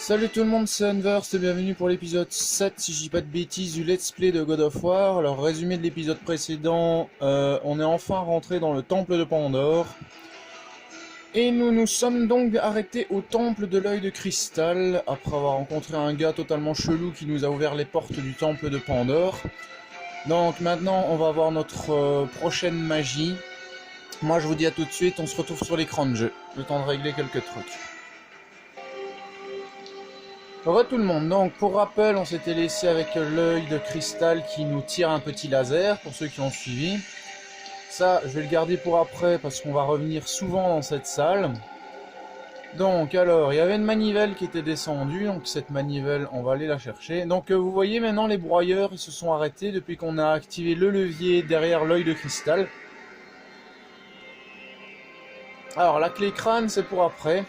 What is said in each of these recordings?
Salut tout le monde, c'est Unverse et bienvenue pour l'épisode 7, si je dis pas de bêtises, du Let's Play de God of War. Alors, résumé de l'épisode précédent, on est enfin rentré dans le temple de Pandore. Et nous nous sommes donc arrêtés au temple de l'œil de cristal, après avoir rencontré un gars totalement chelou qui nous a ouvert les portes du temple de Pandore. Donc maintenant, on va voir notre prochaine magie. Moi je vous dis à tout de suite, on se retrouve sur l'écran de jeu, le temps de régler quelques trucs. Re tout le monde, donc pour rappel on s'était laissé avec l'œil de cristal qui nous tire un petit laser, pour ceux qui ont suivi. Ça je vais le garder pour après parce qu'on va revenir souvent dans cette salle. Donc alors il y avait une manivelle qui était descendue, donc cette manivelle on va aller la chercher. Donc vous voyez maintenant les broyeurs ils se sont arrêtés depuis qu'on a activé le levier derrière l'œil de cristal. Alors la clé crâne c'est pour après.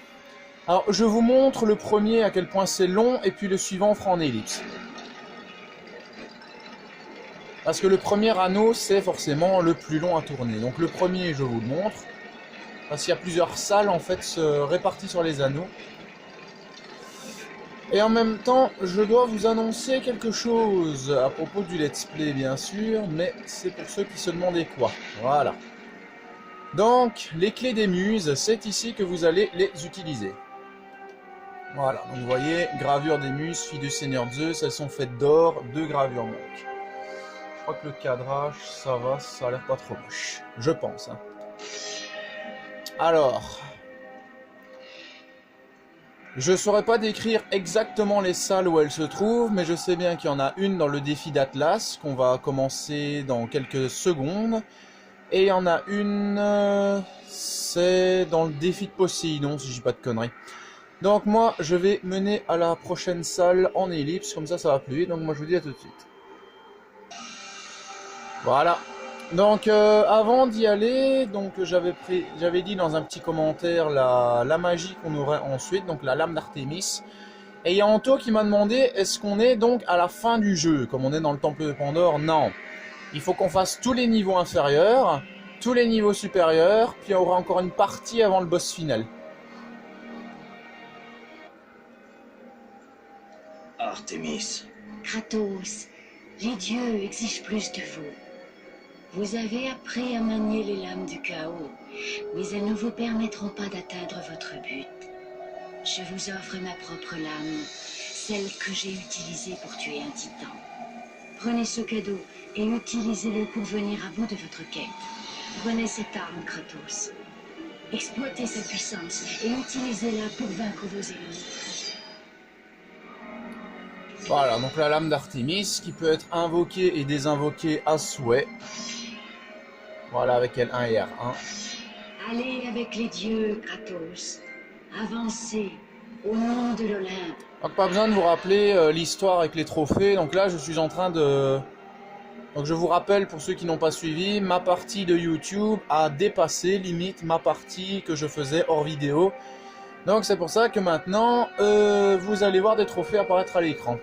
Alors, je vous montre le premier à quel point c'est long, et puis le suivant on fera en ellipse. Parce que le premier anneau, c'est forcément le plus long à tourner. Donc le premier, je vous le montre. Parce qu'il y a plusieurs salles, en fait, réparties sur les anneaux. Et en même temps, je dois vous annoncer quelque chose, à propos du let's play, bien sûr, mais c'est pour ceux qui se demandaient quoi. Voilà. Donc, les clés des muses, c'est ici que vous allez les utiliser. Voilà, donc vous voyez, gravure des muses, filles du Seigneur Zeus, elles sont faites d'or, 2 gravures manquent. Je crois que le cadrage, ça va, ça a l'air pas trop moche. Je pense. Hein. Alors, je ne saurais pas décrire exactement les salles où elles se trouvent, mais je sais bien qu'il y en a une dans le défi d'Atlas, qu'on va commencer dans quelques secondes. Et il y en a une, c'est dans le défi de Poséidon, si je dis pas de conneries. Donc moi, je vais mener à la prochaine salle en ellipse, comme ça va plus vite, donc moi je vous dis à tout de suite. Voilà. Donc avant d'y aller, donc j'avais dit dans un petit commentaire la magie qu'on aurait ensuite, donc la lame d'Artémis. Et il y a Anto qui m'a demandé, est-ce qu'on est donc à la fin du jeu, comme on est dans le temple de Pandore? Non. Il faut qu'on fasse tous les niveaux inférieurs, tous les niveaux supérieurs, puis il y aura encore une partie avant le boss final. Artémis. Kratos, les dieux exigent plus de vous. Vous avez appris à manier les lames du chaos, mais elles ne vous permettront pas d'atteindre votre but. Je vous offre ma propre lame, celle que j'ai utilisée pour tuer un titan. Prenez ce cadeau et utilisez-le pour venir à bout de votre quête. Prenez cette arme, Kratos. Exploitez sa puissance et utilisez-la pour vaincre vos ennemis. Voilà, donc la lame d'Artémis qui peut être invoquée et désinvoquée à souhait. Voilà, avec L1 et R1. Allez avec les dieux, Kratos. Avancez au nom de l'Olympe. Donc pas besoin de vous rappeler l'histoire avec les trophées. Donc là, je suis en train de... Donc je vous rappelle, pour ceux qui n'ont pas suivi, ma partie de YouTube a dépassé limite ma partie que je faisais hors vidéo. Donc c'est pour ça que maintenant, vous allez voir des trophées apparaître à l'écran.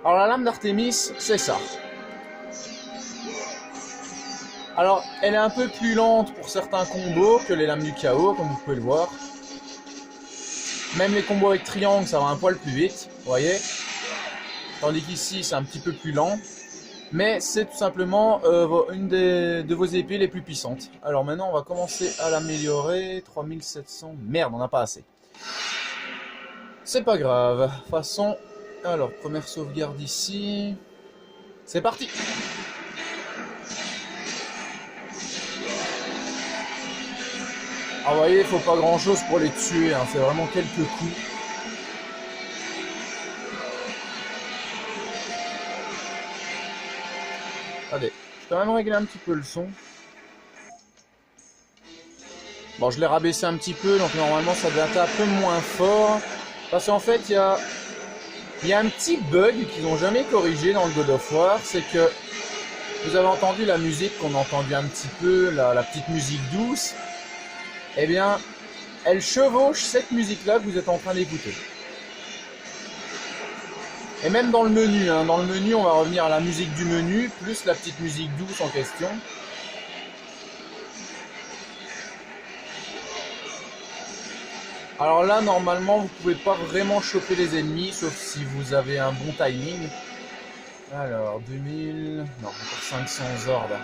Alors la lame d'Artémis, c'est ça. Alors, elle est un peu plus lente pour certains combos que les lames du chaos, comme vous pouvez le voir. Même les combos avec triangle, ça va un poil plus vite, vous voyez. Tandis qu'ici, c'est un petit peu plus lent. Mais c'est tout simplement une de vos épées les plus puissantes. Alors maintenant, on va commencer à l'améliorer. 3700, merde, on n'a pas assez. C'est pas grave. De toute façon, alors, première sauvegarde ici. C'est parti! Ah, vous voyez, il faut pas grand chose pour les tuer, hein. C'est vraiment quelques coups. Attendez, je vais quand même régler un petit peu le son. Bon, je l'ai rabaissé un petit peu, donc normalement ça doit être un peu moins fort. Parce qu'en fait, il y a un petit bug qu'ils n'ont jamais corrigé dans le God of War, c'est que vous avez entendu la musique qu'on a entendu un petit peu, la petite musique douce. Eh bien, elle chevauche cette musique-là que vous êtes en train d'écouter. Et même dans le menu, hein, dans le menu, on va revenir à la musique du menu, plus la petite musique douce en question. Alors là, normalement, vous pouvez pas vraiment choper les ennemis, sauf si vous avez un bon timing. Alors, 2000... Non, encore 500 ordres.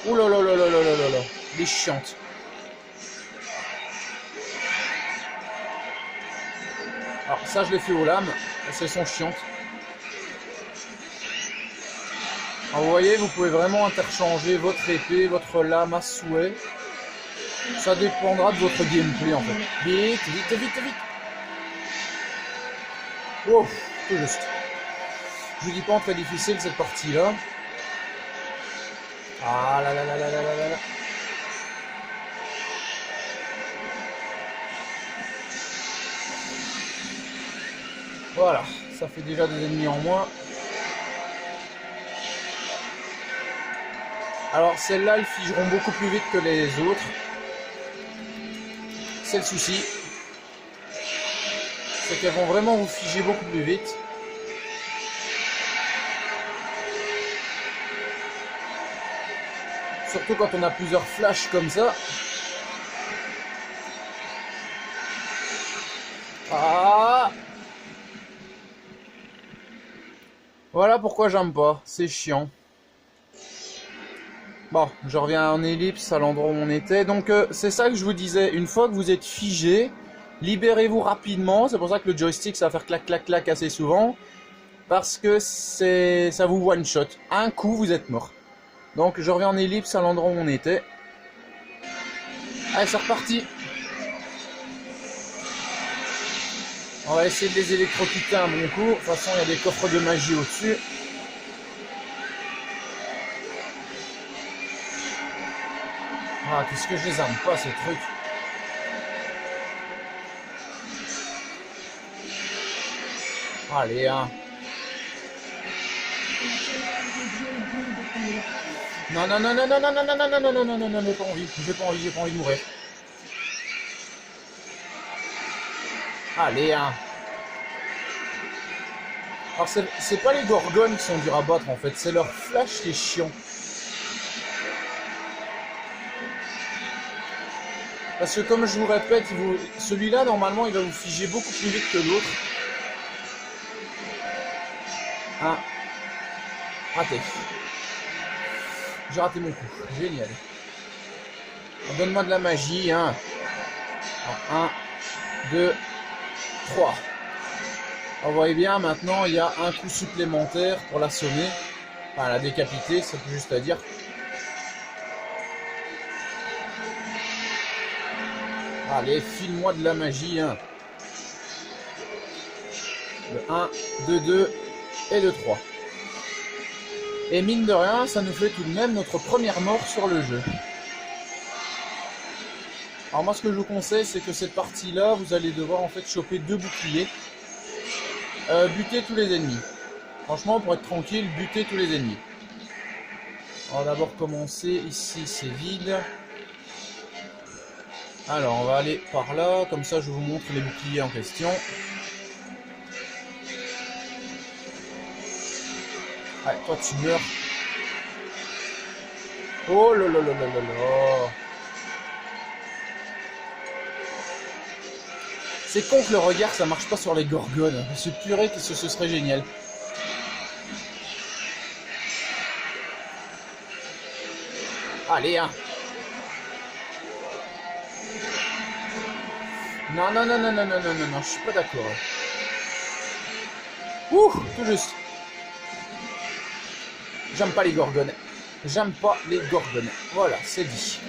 Ouh là là là là là là là. Les chiantes. Alors ça, je l'ai fait aux lames. Elles sont chiantes. Alors, vous voyez, vous pouvez vraiment interchanger votre épée, votre lame à souhait. Ça dépendra de votre gameplay en fait. Vite, vite, vite, vite. Oh, tout juste. Je vous dis pas très difficile cette partie-là. Ah là là là là là là là. Voilà, ça fait déjà des ennemis en moins. Alors celles-là, elles figeront beaucoup plus vite que les autres. C'est le souci. C'est qu'elles vont vraiment vous figer beaucoup plus vite. Surtout quand on a plusieurs flashs comme ça. Ah! Voilà pourquoi j'aime pas. C'est chiant. Bon, je reviens en ellipse à l'endroit où on était. Donc c'est ça que je vous disais. Une fois que vous êtes figé, libérez-vous rapidement. C'est pour ça que le joystick, ça va faire clac clac clac assez souvent. Parce que ça vous one shot. Un coup, vous êtes mort. Donc je reviens en ellipse à l'endroit où on était. Allez, c'est reparti. On va essayer de les électrocuter un bon coup. De toute façon, il y a des coffres de magie au-dessus. Ah, qu'est-ce que je les aime pas, ces trucs. Allez, hein. Non, non, non, non, non, non, non, non, non, non, non, non, non, non, non, j'ai pas envie, j'ai pas envie, j'ai pas envie de mourir. Allez, hein. Alors, c'est pas les gorgones qui sont durs à battre, en fait, c'est leur flash qui est chiant. Parce que comme je vous répète, celui-là, normalement, il va vous figer beaucoup plus vite que l'autre. Ah. Raté. J'ai raté mon coup. Génial. Donne-moi de la magie, hein. 1, 2, 3. Vous voyez bien, maintenant, il y a un coup supplémentaire pour l'assommer. Enfin, la décapiter, c'est plus juste à dire. Allez, file-moi de la magie, hein. Le 1, 2, 2 et le 3. Et mine de rien, ça nous fait tout de même notre première mort sur le jeu. Alors moi, ce que je vous conseille, c'est que cette partie-là, vous allez devoir en fait choper 2 boucliers. Buter tous les ennemis. Franchement, pour être tranquille, buter tous les ennemis. On va d'abord commencer. Ici, c'est vide. Alors, on va aller par là. Comme ça, je vous montre les boucliers en question. Allez, toi, tu meurs. Oh là là là là là là. C'est con que le regard, ça marche pas sur les gorgones. Ce purée, que ce serait génial. Allez, hein. Non, non, non, non, non, non, non, non, non, je suis pas d'accord. Ouh, tout juste. J'aime pas les gorgones. J'aime pas les gorgones. Voilà, c'est dit.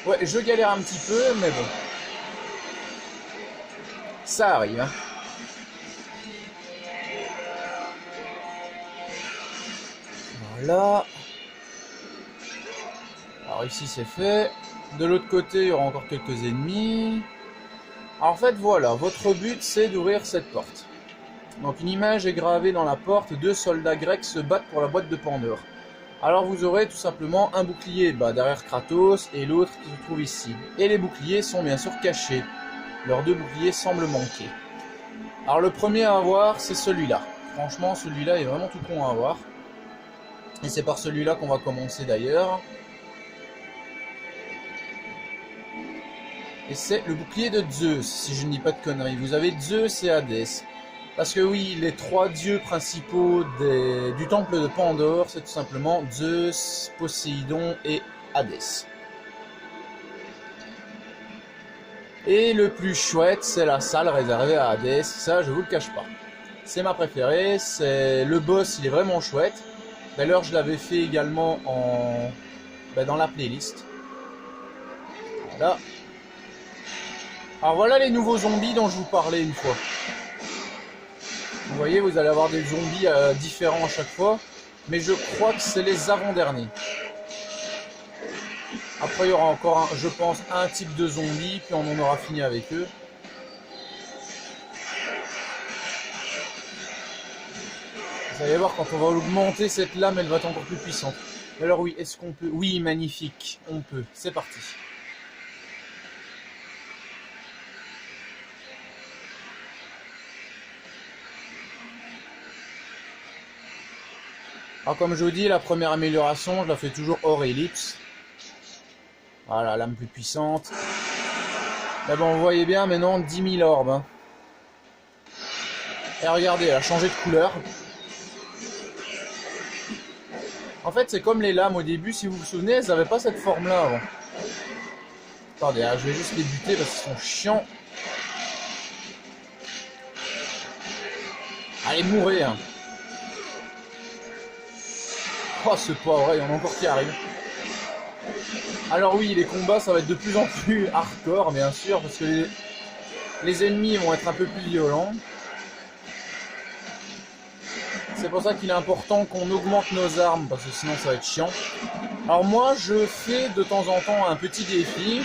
Ouais, je galère un petit peu, mais bon. Ça arrive, hein. Voilà. Alors ici, c'est fait. De l'autre côté, il y aura encore quelques ennemis. Alors, en fait, voilà. Votre but, c'est d'ouvrir cette porte. Donc, une image est gravée dans la porte. 2 soldats grecs se battent pour la boîte de Pandore. Alors, vous aurez tout simplement un bouclier derrière Kratos et l'autre qui se trouve ici. Et les boucliers sont bien sûr cachés. Leurs 2 boucliers semblent manquer. Alors, le premier à avoir, c'est celui-là. Franchement, celui-là est vraiment tout con à avoir. Et c'est par celui-là qu'on va commencer d'ailleurs. Et c'est le bouclier de Zeus, si je ne dis pas de conneries. Vous avez Zeus et Hadès. Parce que oui, les trois dieux principaux du temple de Pandore, c'est tout simplement Zeus, Poséidon et Hadès. Et le plus chouette, c'est la salle réservée à Hadès, ça je vous le cache pas. C'est ma préférée, c'est le boss, il est vraiment chouette. D'ailleurs, je l'avais fait également dans la playlist. Voilà. Alors voilà les nouveaux zombies dont je vous parlais une fois. Vous voyez, vous allez avoir des zombies différents à chaque fois, mais je crois que c'est les avant-derniers. Après, il y aura encore, je pense, un type de zombie, puis on en aura fini avec eux. Vous allez voir, quand on va augmenter cette lame, elle va être encore plus puissante. Alors oui, est-ce qu'on peut? Oui, magnifique, on peut. C'est parti. Alors comme je vous dis, la première amélioration, je la fais toujours hors ellipse. Voilà, lame plus puissante. Mais bon, vous voyez bien, maintenant 10 000 orbes. Hein. Et regardez, elle a changé de couleur. En fait, c'est comme les lames au début, si vous vous souvenez, elles n'avaient pas cette forme-là avant. Attendez, je vais juste les buter parce qu'ils sont chiants. Allez, mourrez hein. Oh, c'est pas vrai, il y en a encore qui arrivent. Alors oui, les combats, ça va être de plus en plus hardcore, bien sûr, parce que les ennemis vont être un peu plus violents. C'est pour ça qu'il est important qu'on augmente nos armes, parce que sinon ça va être chiant. Alors moi, je fais de temps en temps un petit défi.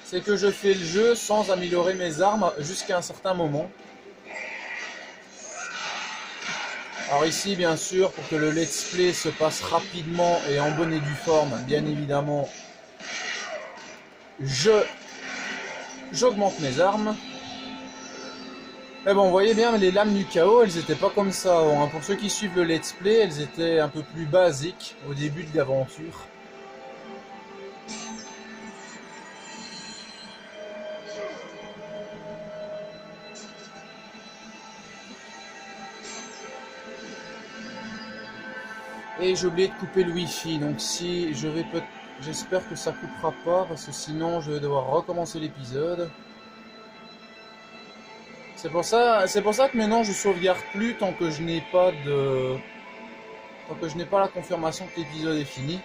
C'est que je fais le jeu sans améliorer mes armes jusqu'à un certain moment. Alors ici, bien sûr, pour que le let's play se passe rapidement et en bonne et due forme, bien évidemment, j'augmente mes armes. Mais bon, vous voyez bien, les lames du chaos, elles n'étaient pas comme ça avant. Hein. Pour ceux qui suivent le let's play, elles étaient un peu plus basiques au début de l'aventure. Et j'ai oublié de couper le wifi, donc si je vais peut-être... J'espère que ça coupera pas, parce que sinon je vais devoir recommencer l'épisode. C'est pour ça que maintenant je sauvegarde plus tant que je n'ai pas la confirmation que l'épisode est fini.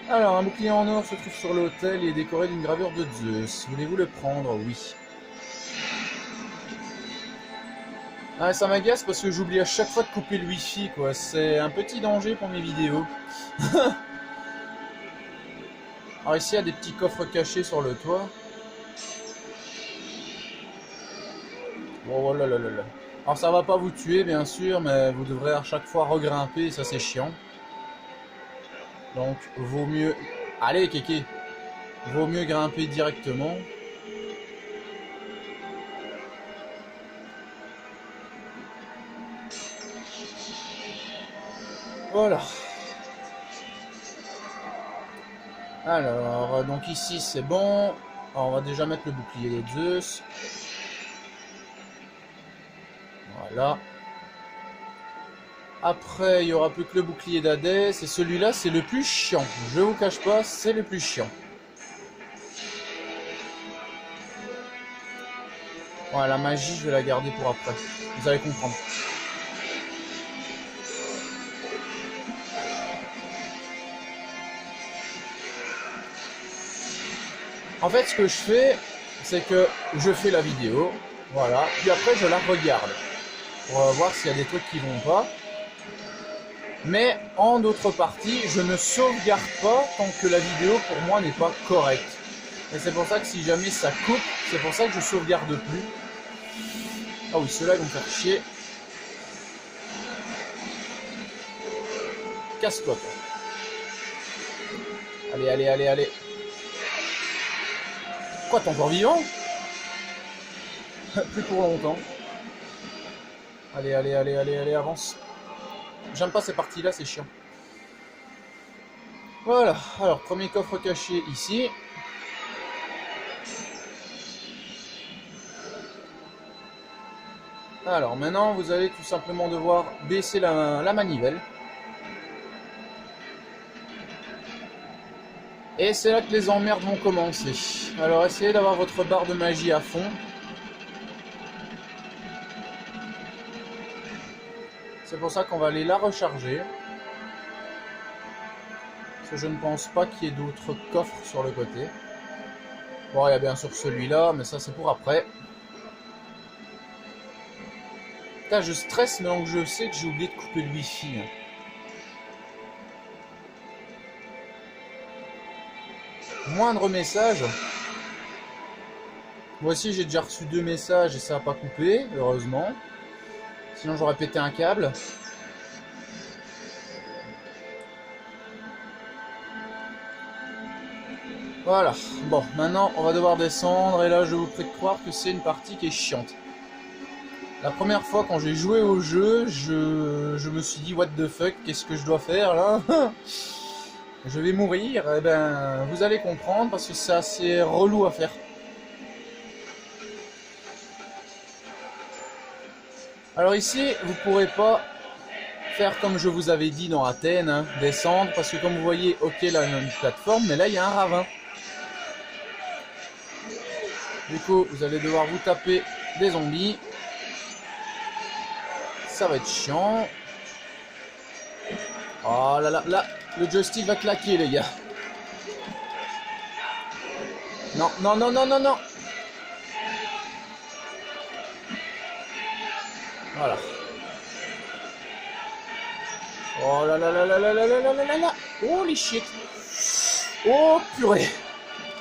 Alors, un bouclier en or se trouve sur l'autel et est décoré d'une gravure de Zeus. Voulez-vous le prendre? Oui. Ah, ça m'agace parce que j'oublie à chaque fois de couper le wifi, quoi. C'est un petit danger pour mes vidéos. Alors ici, il y a des petits coffres cachés sur le toit. Oh là là là là. Alors ça va pas vous tuer, bien sûr, mais vous devrez à chaque fois regrimper, et ça c'est chiant. Donc, vaut mieux... Allez, kéké. Vaut mieux grimper directement. Voilà. Alors, donc ici c'est bon. Alors, on va déjà mettre le bouclier de Zeus. Voilà. Après, il n'y aura plus que le bouclier d'Hadès. Et celui-là, c'est le plus chiant. Je vous cache pas, c'est le plus chiant. Voilà, la magie, je vais la garder pour après. Vous allez comprendre. En fait, ce que je fais, c'est que je fais la vidéo. Voilà. Puis après, je la regarde. Pour voir s'il y a des trucs qui vont pas. Mais en d'autres parties, je ne sauvegarde pas tant que la vidéo pour moi n'est pas correcte. Et c'est pour ça que si jamais ça coupe, c'est pour ça que je sauvegarde plus. Ah oui, ceux-là ils vont me faire chier. Casse-toi toi. Allez, allez, allez, allez. Quoi, t'es encore vivant? Plus pour longtemps. Allez, allez, allez, allez, allez, avance. J'aime pas ces parties-là, c'est chiant. Voilà, alors premier coffre caché ici. Alors maintenant, vous allez tout simplement devoir baisser la manivelle. Et c'est là que les emmerdes vont commencer. Alors essayez d'avoir votre barre de magie à fond. C'est pour ça qu'on va aller la recharger. Parce que je ne pense pas qu'il y ait d'autres coffres sur le côté. Bon, il y a bien sûr celui-là, mais ça c'est pour après. Putain, je stresse maintenant que je sais que j'ai oublié de couper le wifi. Moindre message. Moi aussi j'ai déjà reçu 2 messages et ça n'a pas coupé, heureusement. Sinon j'aurais pété un câble. Voilà. Bon, maintenant on va devoir descendre et là je vous prie de croire que c'est une partie qui est chiante. La première fois quand j'ai joué au jeu, je me suis dit what the fuck, qu'est-ce que je dois faire là? Je vais mourir, et ben vous allez comprendre parce que c'est assez relou à faire. Alors ici, vous ne pourrez pas faire comme je vous avais dit dans Athènes, hein, descendre, parce que comme vous voyez, ok là il y a une plateforme, mais là il y a un ravin. Du coup, vous allez devoir vous taper des zombies. Ça va être chiant. Oh là là, là, le joystick va claquer les gars. Non, non, non, non, non, non. Voilà. Oh là là là là là là là là là là. Oh les shit. Oh purée.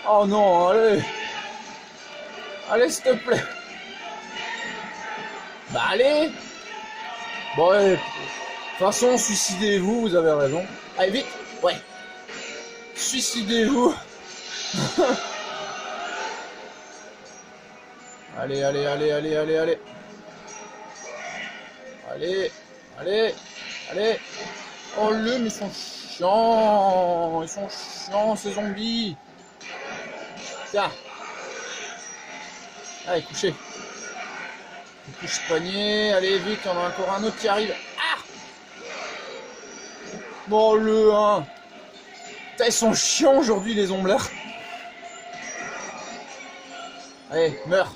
Oh non, allez. Allez s'il te plaît. Bah allez. Bon ouais. De toute façon, suicidez-vous, vous avez raison. Allez vite. Ouais. Suicidez-vous. Allez, allez, allez, allez, allez, allez. Allez, allez, allez. Oh le, mais ils sont chiants. Ils sont chiants ces zombies. Tiens. Allez, couchez. Couche poignet. Allez, vite, il y en a encore un autre qui arrive. Ah. Bon le, hein. Putain, ils sont chiants aujourd'hui les ombleurs. Allez, meurs.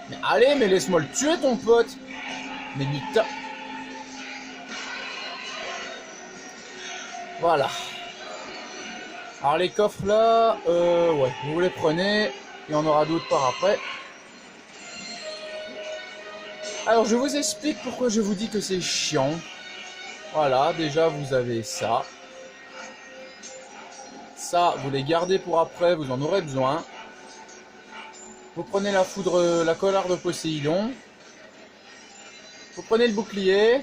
Mais allez, mais laisse-moi le tuer ton pote. Mais Nita. Voilà. Alors les coffres là, ouais, vous les prenez. Il y en aura d'autres par après. Alors je vous explique pourquoi je vous dis que c'est chiant. Voilà, déjà vous avez ça. Ça, vous les gardez pour après, vous en aurez besoin. Vous prenez la foudre, la colère de Poséidon. Vous prenez le bouclier.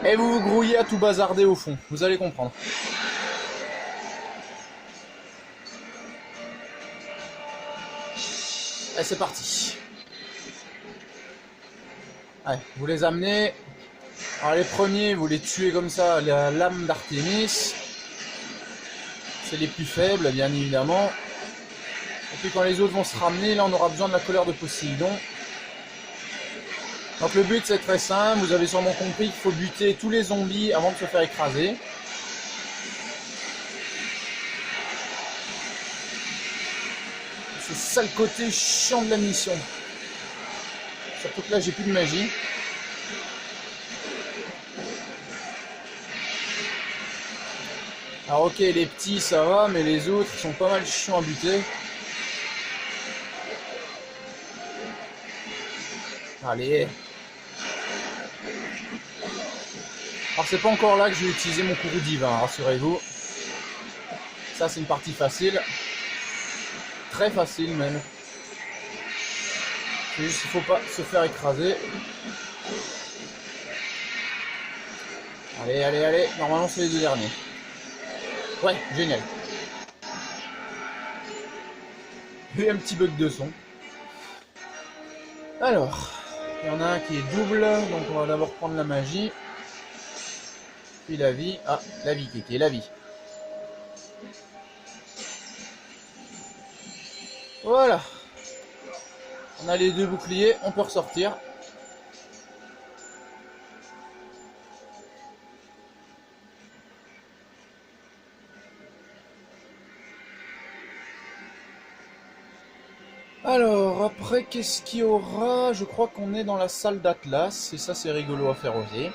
Et vous vous grouillez à tout bazarder au fond. Vous allez comprendre. Et c'est parti. Allez, vous les amenez. Alors les premiers, vous les tuez comme ça, la lame d'Artémis. C'est les plus faibles, bien évidemment. Et puis quand les autres vont se ramener, là on aura besoin de la colère de Poséidon. Donc le but c'est très simple, vous avez sûrement compris qu'il faut buter tous les zombies avant de se faire écraser. C'est ça le côté chiant de la mission. Surtout que là j'ai plus de magie. Alors ok, les petits ça va, mais les autres ils sont pas mal chiants à buter. Allez. Alors c'est pas encore là que je vais utiliser mon courroux divin, rassurez-vous. Ça c'est une partie facile. Très facile même. C'est juste qu'il faut pas se faire écraser. Allez, allez, allez. Normalement c'est les deux derniers. Ouais, génial. Il y a un petit bug de son. Alors, il y en a un qui est double, donc on va d'abord prendre la magie. Puis la vie. Ah, la vie, qui est la vie. Voilà. On a les 2 boucliers, on peut ressortir. Alors, après, qu'est-ce qu'il y aura? Je crois qu'on est dans la salle d'Atlas, et ça, c'est rigolo à faire aussi.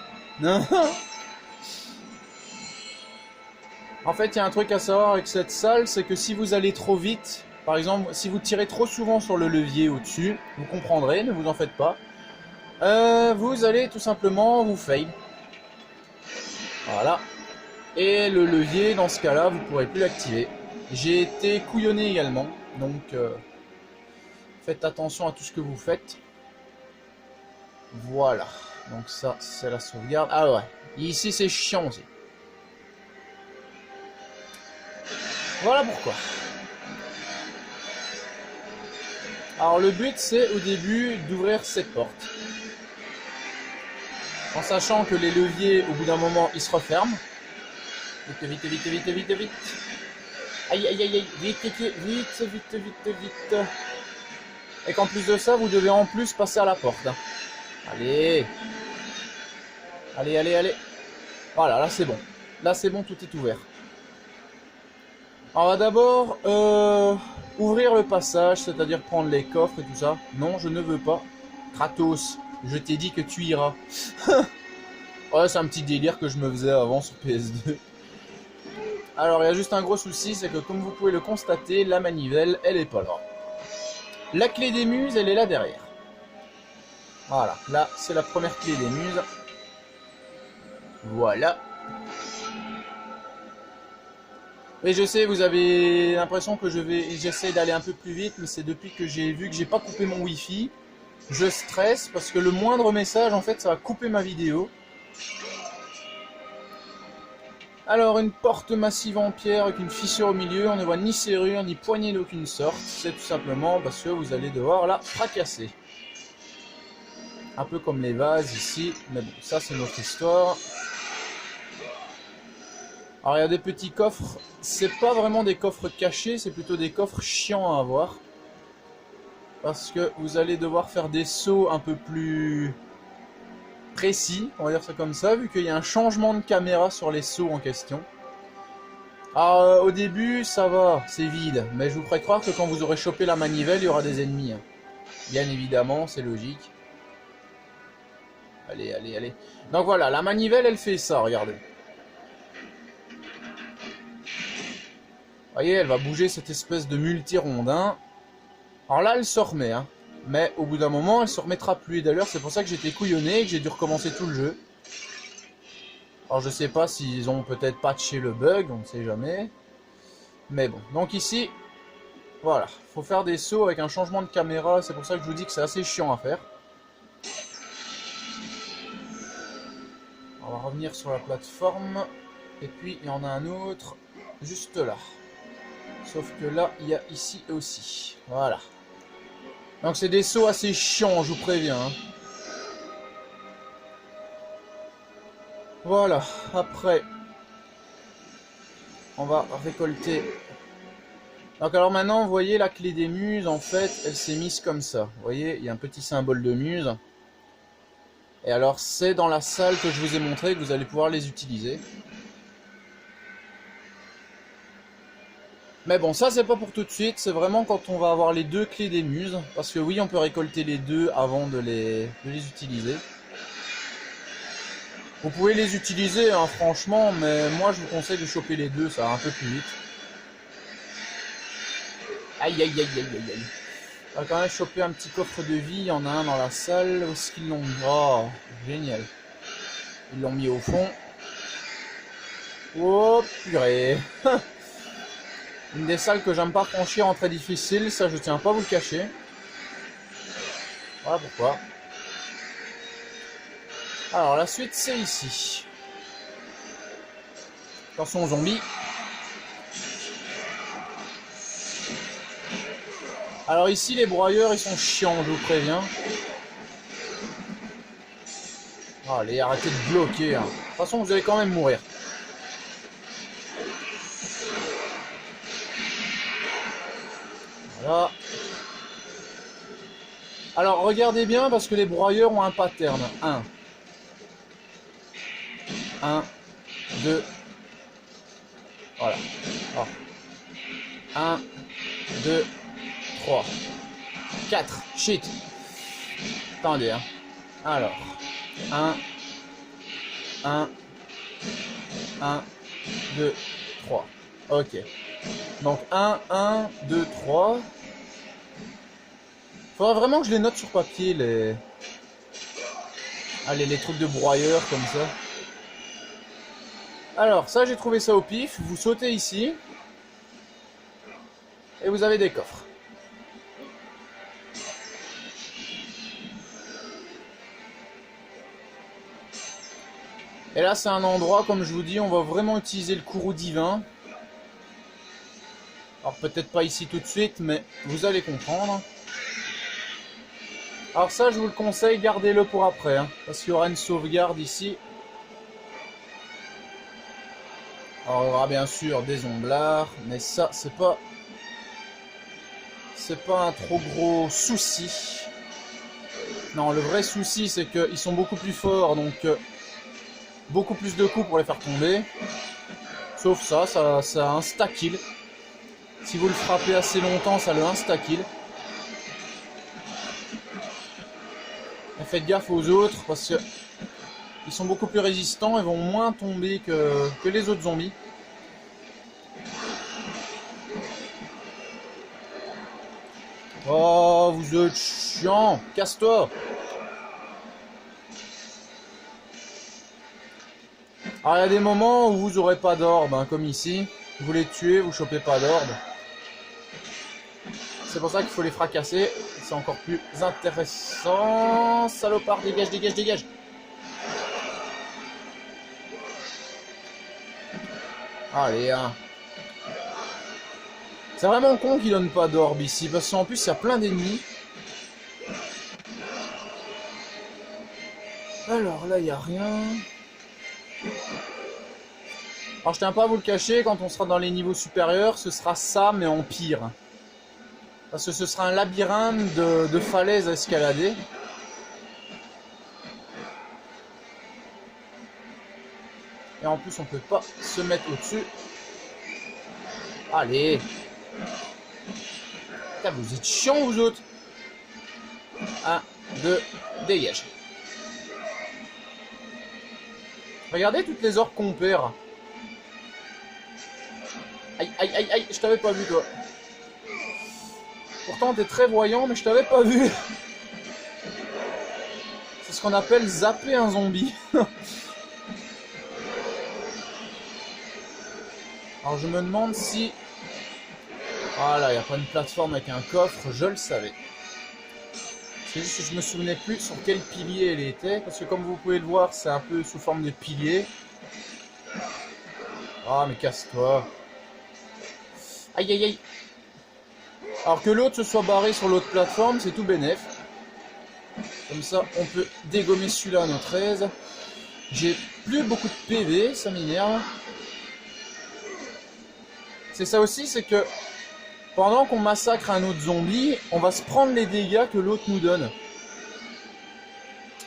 En fait, il y a un truc à savoir avec cette salle, c'est que si vous allez trop vite, par exemple, si vous tirez trop souvent sur le levier au-dessus, vous comprendrez, ne vous en faites pas. Vous allez tout simplement vous fail. Voilà. Et le levier, dans ce cas-là, vous ne pourrez plus l'activer. J'ai été couillonné également, donc... faites attention à tout ce que vous faites. Voilà. Donc ça, c'est la sauvegarde. Ah ouais. Ici, c'est chiant aussi. Voilà pourquoi. Alors le but, c'est au début d'ouvrir cette porte. En sachant que les leviers, au bout d'un moment, ils se referment. Vite, vite, vite, vite, vite, vite. Aïe, aïe, aïe, aïe. Vite, vite, vite, vite, vite, vite. Et qu'en plus de ça, vous devez en plus passer à la porte. Allez. Allez, allez, allez. Voilà, là c'est bon. Là c'est bon, tout est ouvert. On va d'abord ouvrir le passage, c'est-à-dire prendre les coffres et tout ça. Non, je ne veux pas. Kratos, je t'ai dit que tu iras. Ouais, c'est un petit délire que je me faisais avant sur PS2. Alors, il y a juste un gros souci, c'est que comme vous pouvez le constater, la manivelle, elle est pas là. La clé des muses, elle est là derrière. Voilà, là, c'est la première clé des muses. Voilà. Et je sais, vous avez l'impression que j'essaie d'aller un peu plus vite, mais c'est depuis que j'ai vu que j'ai pas coupé mon wifi. Je stresse parce que le moindre message, en fait, ça va couper ma vidéo. Alors, une porte massive en pierre avec une fissure au milieu, on ne voit ni serrure ni poignée d'aucune sorte. C'est tout simplement parce que vous allez devoir la fracasser. Un peu comme les vases ici, mais bon, ça c'est notre histoire. Alors il y a des petits coffres, c'est pas vraiment des coffres cachés, c'est plutôt des coffres chiants à avoir. Parce que vous allez devoir faire des sauts un peu plus précis, on va dire ça comme ça, vu qu'il y a un changement de caméra sur les sauts en question. Alors au début ça va, c'est vide, mais je vous ferai croire que quand vous aurez chopé la manivelle, il y aura des ennemis. Hein. Bien évidemment, c'est logique. Allez, allez, allez. Donc voilà, la manivelle elle fait ça, regardez. Vous voyez, elle va bouger cette espèce de multi-rondin. Alors là, elle se remet, hein. Mais au bout d'un moment, elle se remettra plus. Et d'ailleurs, c'est pour ça que j'étais couillonné et que j'ai dû recommencer tout le jeu. Alors je sais pas s'ils ont peut-être patché le bug, on ne sait jamais. Mais bon, donc ici, voilà. Faut faire des sauts avec un changement de caméra. C'est pour ça que je vous dis que c'est assez chiant à faire. On va revenir sur la plateforme. Et puis, il y en a un autre juste là. Sauf que là, il y a ici aussi. Voilà. Donc c'est des sauts assez chiants, je vous préviens. Hein. Voilà. Après, on va récolter. Donc alors maintenant, vous voyez la clé des muses, en fait, elle s'est mise comme ça. Vous voyez, il y a un petit symbole de muse. Et alors, c'est dans la salle que je vous ai montré que vous allez pouvoir les utiliser. Mais bon, ça c'est pas pour tout de suite, c'est vraiment quand on va avoir les 2 clés des muses. Parce que oui, on peut récolter les 2 avant de les utiliser. Vous pouvez les utiliser, hein, franchement, mais moi je vous conseille de choper les 2, ça va un peu plus vite. Aïe aïe aïe aïe aïe aïe. On va quand même choper un petit coffre de vie, il y en a un dans la salle. Où est-ce qu'ils l'ont mis? Oh, génial. Ils l'ont mis au fond. Oh purée. Une des salles que j'aime pas franchir en très difficile, ça je tiens pas à vous le cacher. Voilà pourquoi. Alors la suite c'est ici. Attention aux zombies. Alors ici les broyeurs ils sont chiants, je vous préviens. Allez, arrêtez de bloquer. Hein. De toute façon vous allez quand même mourir. Voilà. Alors regardez bien parce que les broyeurs ont un pattern. 1. 1, 2. Voilà. Oh. 1, 2, 3, 4. Shit. Attendez, hein. Alors. 1, 2, 3. Ok. Donc 1, 2, 3. Faudra vraiment que je les note sur papier, les... Allez, les trucs de broyeur comme ça. Alors, ça, j'ai trouvé ça au pif. Vous sautez ici. Et vous avez des coffres. Et là, c'est un endroit, comme je vous dis, on va vraiment utiliser le courroux divin. Alors, peut-être pas ici tout de suite, mais vous allez comprendre. Alors ça, je vous le conseille, gardez-le pour après, hein, parce qu'il y aura une sauvegarde ici. Alors, il y aura bien sûr des omblards, mais ça, c'est pas un trop gros souci. Non, le vrai souci, c'est qu'ils sont beaucoup plus forts, donc beaucoup plus de coups pour les faire tomber. Sauf ça insta-kill. Si vous le frappez assez longtemps, ça le insta-kill. Et faites gaffe aux autres parce que ils sont beaucoup plus résistants et vont moins tomber que les autres zombies. Oh, vous êtes chiant, casse-toi. Alors il y a des moments où vous n'aurez pas d'orbe, hein, comme ici. Vous les tuez, vous chopez pas d'orbe. C'est pour ça qu'il faut les fracasser. C'est encore plus intéressant. Salopard, dégage, dégage, dégage. Allez, hein. C'est vraiment con qu'ils donnent pas d'orbe ici. Parce qu'en plus, il y a plein d'ennemis. Alors là, il n'y a rien. Alors, je tiens pas à vous le cacher. Quand on sera dans les niveaux supérieurs, ce sera ça, mais en pire. Parce que ce sera un labyrinthe de falaises à escalader. Et en plus, on peut pas se mettre au-dessus. Allez. Putain, vous êtes chiants, vous autres. 1, 2, dégage. Regardez toutes les orbes qu'on perd. Aïe, aïe, aïe, aïe, je t'avais pas vu, toi. Pourtant, t'es très voyant, mais je t'avais pas vu. C'est ce qu'on appelle zapper un zombie. Alors, je me demande si... Voilà, il n'y a pas une plateforme avec un coffre, je le savais. C'est juste que je me souvenais plus sur quel pilier elle était, parce que comme vous pouvez le voir, c'est un peu sous forme de pilier. Ah, mais casse-toi. Aïe, aïe, aïe. Alors que l'autre se soit barré sur l'autre plateforme, c'est tout bénef. Comme ça, on peut dégommer celui-là à notre aise. J'ai plus beaucoup de PV, ça m'énerve. C'est ça aussi, c'est que pendant qu'on massacre un autre zombie, on va se prendre les dégâts que l'autre nous donne.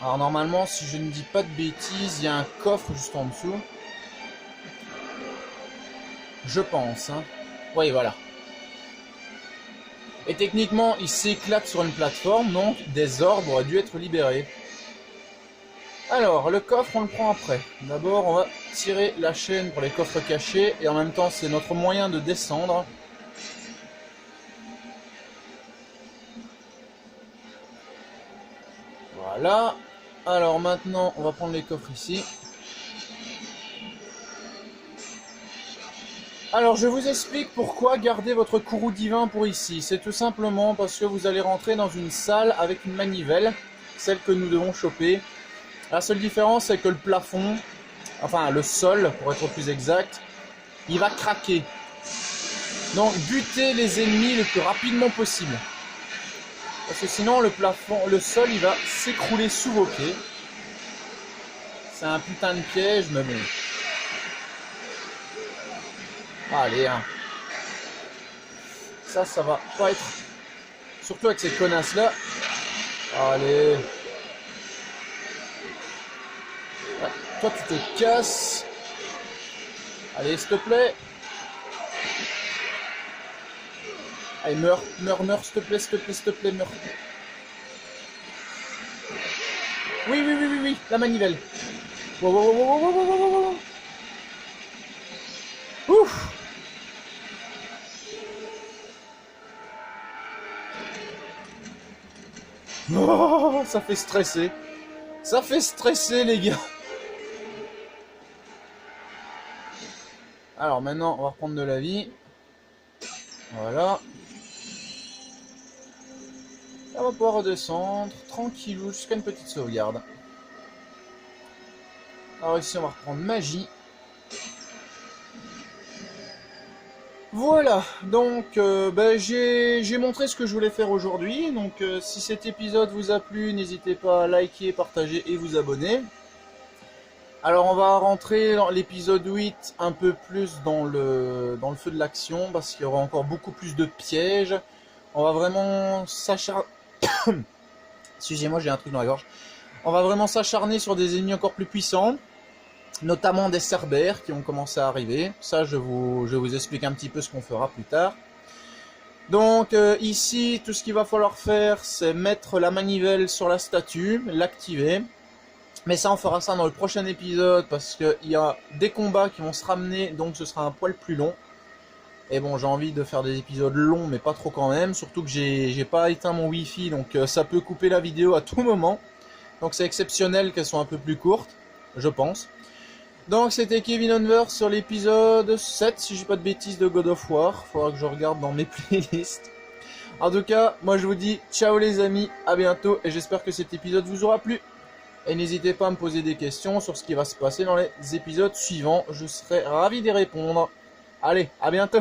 Alors normalement, si je ne dis pas de bêtises, il y a un coffre juste en dessous. Je pense, hein. Oui, voilà. Et techniquement, il s'éclate sur une plateforme, donc des orbes auraient dû être libérés. Alors, le coffre, on le prend après. D'abord, on va tirer la chaîne pour les coffres cachés, et en même temps, c'est notre moyen de descendre. Voilà. Alors maintenant, on va prendre les coffres ici. Alors, je vous explique pourquoi garder votre courroux divin pour ici. C'est tout simplement parce que vous allez rentrer dans une salle avec une manivelle, celle que nous devons choper. La seule différence, c'est que le plafond, enfin le sol, pour être plus exact, il va craquer. Donc, butez les ennemis le plus rapidement possible. Parce que sinon, le sol, il va s'écrouler sous vos pieds. C'est un putain de piège, mais bon. Allez, hein. Ça va pas être... Surtout avec ces connasses-là. Allez. Ouais, toi, tu te casses. Allez, s'il te plaît. Allez, meurs, s'il te plaît, meurs. Oui, la manivelle. Wow. Ouf. Oh, ça fait stresser. Ça fait stresser, les gars. Alors maintenant, on va reprendre de la vie. Voilà. Là, on va pouvoir redescendre tranquillou jusqu'à une petite sauvegarde. Alors ici, on va reprendre magie. Voilà, donc j'ai montré ce que je voulais faire aujourd'hui. Donc si cet épisode vous a plu, n'hésitez pas à liker, partager et vous abonner. Alors on va rentrer dans l'épisode 8 un peu plus dans le feu de l'action parce qu'il y aura encore beaucoup plus de pièges. On va vraiment s'acharner... Excusez-moi, j'ai un truc dans la gorge. On va vraiment s'acharner sur des ennemis encore plus puissants. Notamment des cerbères qui ont commencé à arriver. Ça, je vous explique un petit peu ce qu'on fera plus tard. Donc ici, tout ce qu'il va falloir faire, c'est mettre la manivelle sur la statue, l'activer. Mais ça, on fera ça dans le prochain épisode parce qu'il y a des combats qui vont se ramener, donc ce sera un poil plus long. Et bon, j'ai envie de faire des épisodes longs, mais pas trop quand même. Surtout que j'ai pas éteint mon wifi, donc ça peut couper la vidéo à tout moment. Donc c'est exceptionnel qu'elles soient un peu plus courtes, je pense. Donc c'était Kevin Onver sur l'épisode 7, si je dis pas de bêtises, de God of War. Faudra que je regarde dans mes playlists. En tout cas, moi je vous dis ciao les amis, à bientôt et j'espère que cet épisode vous aura plu. Et n'hésitez pas à me poser des questions sur ce qui va se passer dans les épisodes suivants, je serai ravi d'y répondre. Allez, à bientôt.